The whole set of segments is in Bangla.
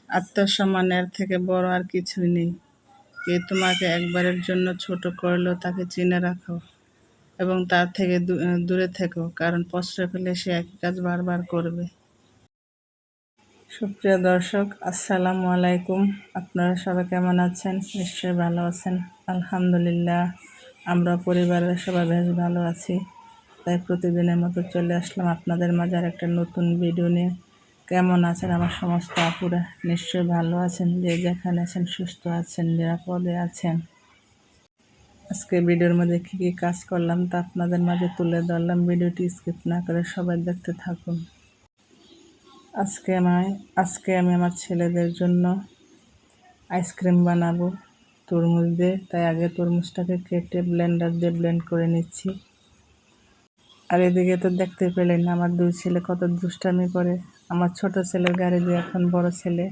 আত্মসম্মানের থেকে বড় আর কিছুই নেই। কে তোমাকে একবারের জন্য ছোট করলেও তাকে চিনে রাখো এবং তার থেকে দূরে থেকো, কারণ প্রশ্রয় পেলে সে একই কাজ বারবার করবে। সুপ্রিয় দর্শক, আসসালামু আলাইকুম। আপনারা সবাই কেমন আছেন? নিশ্চয়ই ভালো আছেন। আলহামদুলিল্লাহ, আমরা পরিবারের সবাই বেশ ভালো আছি। তাই প্রতিদিনের মতো চলে আসলাম আপনাদের মাঝে আর একটা নতুন ভিডিও নিয়ে। কেমন আছেন আমার সমস্ত আপুরা? নিশ্চয়ই ভালো আছেন, যে যেখানে আছেন সুস্থ আছেন, নিরাপদে আছেন। আজকে ভিডিওর মধ্যে কী কী কাজ করলাম তা আপনাদের মাঝে তুলে ধরলাম। ভিডিওটি স্কিপ না করে সবাই দেখতে থাকুন। আজকে আমি আমার ছেলেদের জন্য আইসক্রিম বানাবো তরমুজ দিয়ে। তাই আগে তরমুজটাকে কেটে ব্লেন্ডার দিয়ে ব্লেন্ড করে নিচ্ছি। আর এদিকে তো দেখতে পেলেন আমার দুই ছেলে কত দুষ্টামি করে। আমার ছোট ছেলের গাড়ি দিয়ে এখন বড় ছেলে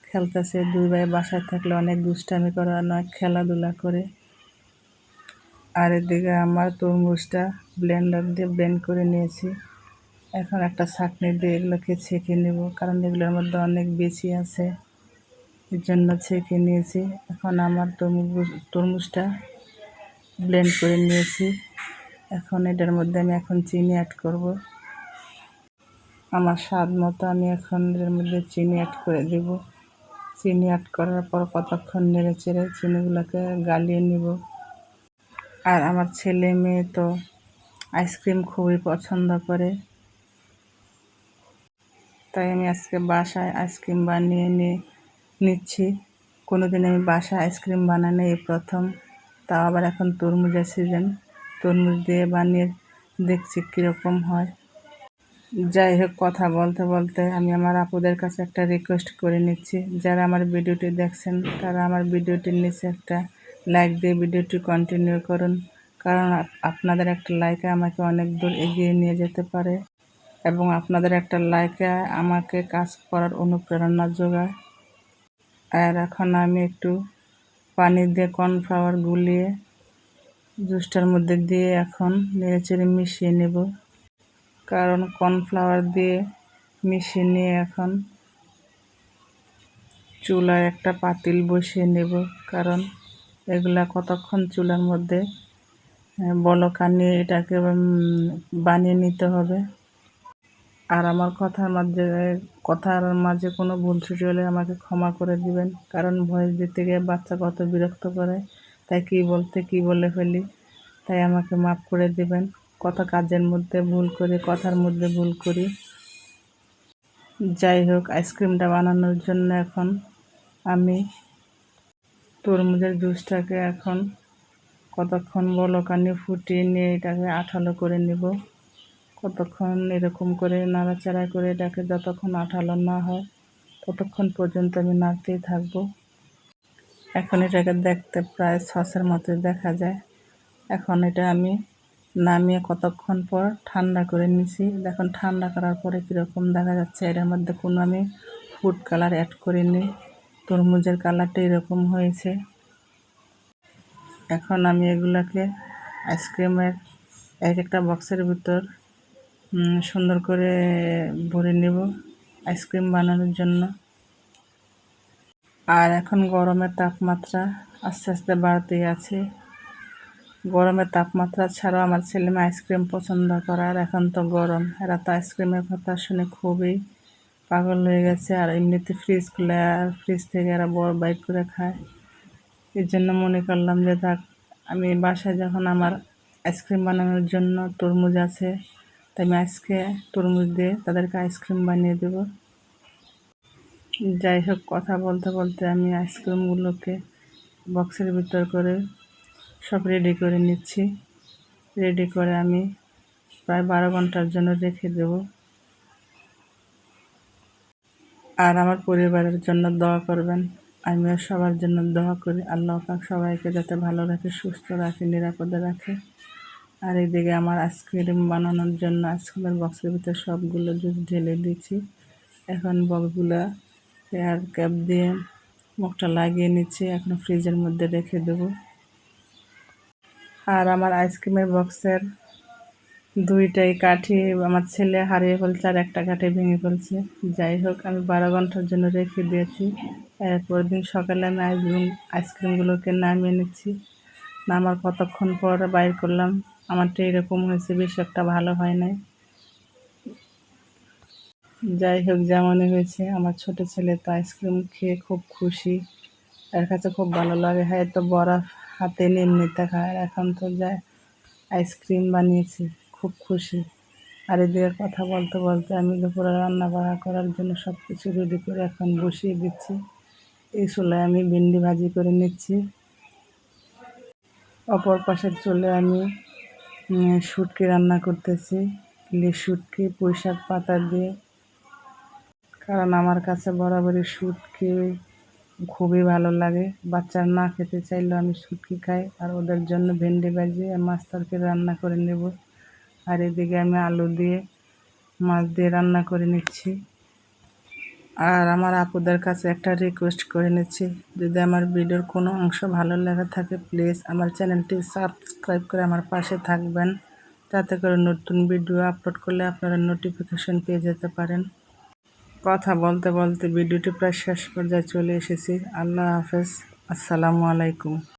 খেলতেছে। দুই ভাই বাসায় থাকলে অনেক দুষ্টামি করে, অনেক খেলাধুলা করে। আর এদিকে আমার তরমুজটা ব্লেন্ডার দিয়ে ব্লেন্ড করে নিয়েছি। এখন একটা ছাঁকনি দিয়ে এগুলোকে ছেঁকে নেব, কারণ এগুলোর মধ্যে অনেক বেশি আছে, এর জন্য ছেঁকে নিয়েছি। এখন আমার তরমুজটা ব্লেন্ড করে নিয়েছি। এখন এটার মধ্যে আমি চিনি অ্যাড করব। আমার স্বাদ মতো আমি এখন এর মধ্যে চিনি অ্যাড করে দেব। চিনি অ্যাড করার পর কতক্ষণ নেড়ে চেড়ে চিনিগুলোকে গালিয়ে নিব। আর আমার ছেলে মেয়ে তো আইসক্রিম খুবই পছন্দ করে, তাই আমি আজকে বাসায় আইসক্রিম বানিয়ে নিচ্ছি। কোনোদিন আমি বাসায় আইসক্রিম বানানো এই প্রথম, তাও আবার এখন তরমুজের সিজন। তরমুজ দিয়ে বানিয়ে দেখছি কীরকম হয়। যাই হোক, কথা বলতে বলতে আমি আমার আপুদের কাছে একটা রিকোয়েস্ট করে নিচ্ছি। যারা আমার ভিডিওটি দেখছেন তারা আমার ভিডিওটির নিচে একটা লাইক দিয়ে ভিডিওটি কন্টিনিউ করুন, কারণ আপনাদের একটা লাইকে আমাকে অনেক দূর এগিয়ে নিয়ে যেতে পারে এবং আপনাদের একটা লাইকে আমাকে কাজ করার অনুপ্রেরণা যোগায়। আর এখন আমি একটু পানি দিয়ে কর্নফ্লাওয়ার গুলিয়ে জুসটার মধ্যে দিয়ে এখন নেড়েচেড়ে মিশিয়ে নেব, কারণ কর্নফ্লাওয়ার দিয়ে মিশিয়ে নিয়ে এখন চুলায় একটা পাতিল বসিয়ে নেব, কারণ এগুলা কতক্ষণ চুলার মধ্যে বলক আনিয়ে এটাকে বানিয়ে নিতে হবে। আর আমার কথার মাঝে কোনো ভুল ত্রুটি হলে আমাকে ক্ষমা করে দিবেন, কারণ ভয়েস দিতে গিয়ে বাচ্চা কত বিরক্ত করে, তাই কী বলে ফেলি, তাই আমাকে মাফ করে দিবেন। কত কাজের মধ্যে ভুল করি, কথার মধ্যে ভুল করি। যাই হোক, আইসক্রিমটা বানানোর জন্য এখন আমি তরমুজের জুসটাকে এখন কতক্ষণ বলকানি ফুটিয়ে নিয়ে এটাকে আঠালো করে নেব। কতক্ষণ এরকম করে নাড়াচাড়া করে এটাকে যতক্ষণ আঠালো না হয় ততক্ষণ পর্যন্ত আমি নাড়তেই থাকবো। এখন এটাকে দেখতে প্রায় সসের মতো দেখা যায়। এখন এটা আমি নামিয়ে কতক্ষণ পর ঠান্ডা করে নিছি। দেখুন ঠান্ডা করার পরে কীরকম দেখা যাচ্ছে। এটার মধ্যে কোনো আমি ফুড কালার অ্যাড করিনি, তরমুজের কালারটা এরকম হয়েছে। এখন আমি এগুলোকে আইসক্রিমের এক একটা বক্সের ভিতর সুন্দর করে ভরে নেব আইসক্রিম বানানোর জন্য। আর এখন গরমের তাপমাত্রা আস্তে আস্তে বাড়তেই আছে। গরমের তাপমাত্রা ছাড়াও আমার ছেলে মেয়ে আইসক্রিম পছন্দ করে, আর এখন তো গরম, এরা তো আইসক্রিমের কথা শুনে খুবই পাগল হয়ে গেছে। আর এমনিতে ফ্রিজ খুলে আর ফ্রিজ থেকে এরা বড় বাইক করে খায়। এর জন্য মনে করলাম যে থাক, আমি বাসায় যখন আমার আইসক্রিম বানানোর জন্য তরমুজ আছে, তাই আমি আজকে তরমুজ দিয়ে তাদেরকে আইসক্রিম বানিয়ে দেব। যাই হোক, কথা বলতে বলতে আমি আইসক্রিমগুলোকে বক্সের ভিতর করে সব রেডি করে নিচ্ছি। রেডি করে আমি প্রায় 12 ঘন্টার জন্য রেখে দেব। আর আমার পরিবারের জন্য দোয়া করবেন। আমিও সবার জন্য দোয়া করি, আল্লাহ পাক সবাইকে যাতে ভালো রাখে, সুস্থ রাখে, নিরাপদে রাখে। আর এইদিকে আমার আইসক্রিম বানানোর জন্য আইসক্রিমের বক্সের ভিতরে সবগুলো জুস ঢেলে দিয়েছি। এখন বক্সগুলো এয়ার ক্যাপ দিয়ে মুখটা লাগিয়ে নিচ্ছি, এখন ফ্রিজের মধ্যে রেখে দেব। আর আমার আইসক্রিমের বক্সের দুইটাই কাঠি আমার ছেলে হারিয়ে ফেলছে আর একটা কাঠি ভেঙে ফেলছে। যাই হোক, আমি 12 ঘন্টার জন্য রেখে দিয়েছি। এরপর দিন সকালে আমি আইসক্রিমগুলোকে নামিয়ে নিচ্ছি। নামার কতক্ষণ পর বাইর করলাম, আমারটা এরকম হয়েছে, বেশ একটা ভালো হয় নাই। যাই হোক, যেমনই হয়েছে, আমার ছোট ছেলে তো আইসক্রিম খেয়ে খুব খুশি, তার কাছে খুব ভালো লাগে। হ্যাঁ, তো বরফ হাতে নিয়ে এমনিতে খায়, আর এখন তো যায় আইসক্রিম বানিয়েছি, খুব খুশি। আর এদিকে কথা বলতে বলতে আমি দুপুরে রান্না বাড়া করার জন্য সব কিছু রেডি করে এখন বসিয়ে দিচ্ছি। এই চুলায় আমি ভেন্ডি ভাজি করে নিচ্ছি, অপর পাশের চুলায় আমি শুটকি রান্না করতেছি, ইলিশ শুটকি পুঁই শাক পাতা দিয়ে। কারণ আমার কাছে বরাবরই শুটকি খুবই ভালো লাগে। বাচ্চারা না খেতে চাইলেও আমি শুটকি খাই, আর ওদের জন্য ভেন্ডি ভাজি আর মাছ তরকারি রান্না করে নেব। আর এদিকে আমি আলু দিয়ে মাছ দিয়ে রান্না করে নিচ্ছি। আর আমার আপুদের কাছে একটা রিকোয়েস্ট করে নিচ্ছি, যদি আমার ভিডিওর কোনো অংশ ভালো লেগে থাকে প্লিজ আমার চ্যানেলটি সাবস্ক্রাইব করে আমার পাশে থাকবেন, যাতে করে নতুন ভিডিও আপলোড করলে আপনারা নোটিফিকেশন পেয়ে যেতে পারেন। কথা বলতে বলতে ভিডিওটি প্রায় শেষ পর্যায়ে চলে এসেছি। আল্লাহ হাফেজ, আসসালামু আলাইকুম।